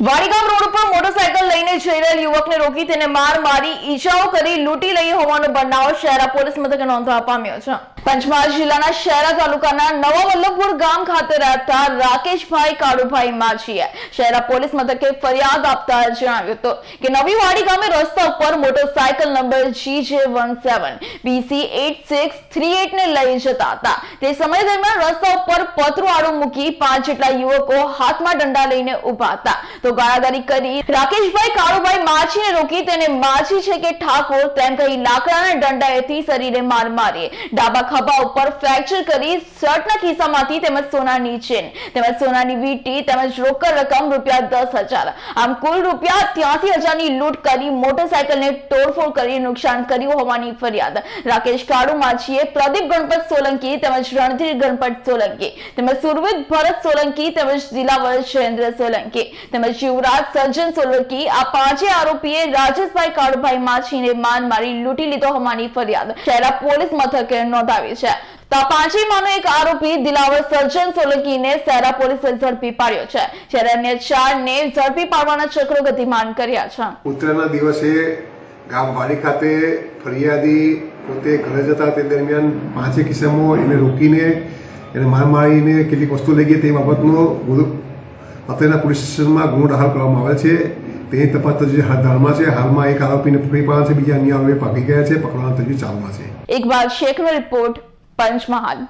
વાડીગામ road પર motorcycle લઈને જઈ રહેલ યુવકને રોકી તેને માર મારી ઈજાઓ કરી લૂંટી લઈ હોવાનો બનાવ શહેરા પોલીસ મથકે નોંધવા પામ્યો છે। પંચમહાલ જિલ્લાના શહેરા તાલુકાના નવા વલ્લભપુર ગામ ખાતે રહેતા રાકેશભાઈ કાળુભાઈ માજીએ શહેરા પોલીસ મથકે ફરિયાદ આપતા જણાવ્યું હતું કે નવી વાડી ગામે રસ્તા ઉપર મોટરસાયકલ નંબર GJ17 BC8638 ને લઈ જતા હતા। તે સમય દરમિયાન રસ્તા ઉપર પથરું આડું મૂકી 5 જેટલા યુવકો હાથમાં દંડા લઈને ઉભા હતા તો ગાળાગાળી કરી રાકેશભાઈ કાળુભાઈ માજીને રોકી તેને માજી છે કે ઠાકોર તેમ કહી લાકડાના દંડાએથી શરીરે માર મારી ડાબા ખભા ઉપર ફ્રેક્ચર કરી શર્ટના ખિસ્સામાંથી તેમજ સોનાની ચેન તેમજ સોનાની વીંટી તેમજ રોકડ રકમ ₹10,000 આમ કુલ ₹83,000 ની લૂંટ કરી મોટરસાયકલને તોડફોડ કરી નુકસાન કર્યું હોવાની ફરિયાદ રાકેશ કાળુ માજીએ પ્રદીપ ગણપત સોલંકી તેમજ રણધીર ગણપત સોલંકી તેમજ સુરવીર ભરત સોલંકી તેમજ દિલાવર જયેન્દ્ર સોલંકી તેમજ યુવરાજ સર્જન સોલંકી આ પાંચે આરોપીએ રાજેશભાઈ કાળુભાઈ માજીને માર મારી લૂંટી લીધો હોવાની ફરિયાદ શહેરા પોલીસ મથકે નોંધાવી છે। તો આ પાંચેયમાંનો એક આરોપી દિલાવર સર્જન સોલંકીને શહેરા પોલીસે ઝડપી પાડ્યો છે જ્યારે અન્ય 4 ને ઝડપી પાડવાના ચક્રો ગતિમાન કર્યા છે। ઉત્તરાયણના દિવસે ગામ વાડી ખાતે ફરિયાદી પોતે ઘરે જતા તે દરમિયાન 5 કિસ્સામો એને રોકીને એને માર મારીને કેટલીક વસ્તુ લઈ ગઈ તે બાબતનો અત્યારના પોલીસ સ્ટેશનમાં ગુનો દાખલ કરવામાં આવેલ છે। તેની તપાસ તજવીજ હાથ ધરવામાં છે। હાલમાં એક આરોપીને પકડી પાડ્યા છે, બીજા અન્ય આરોપી ભાગી ગયા છે, પકડવાના તજવીજ ચાલુમાં છે। ઇકબાલ શેખનો રિપોર્ટ, પંચમહાલ।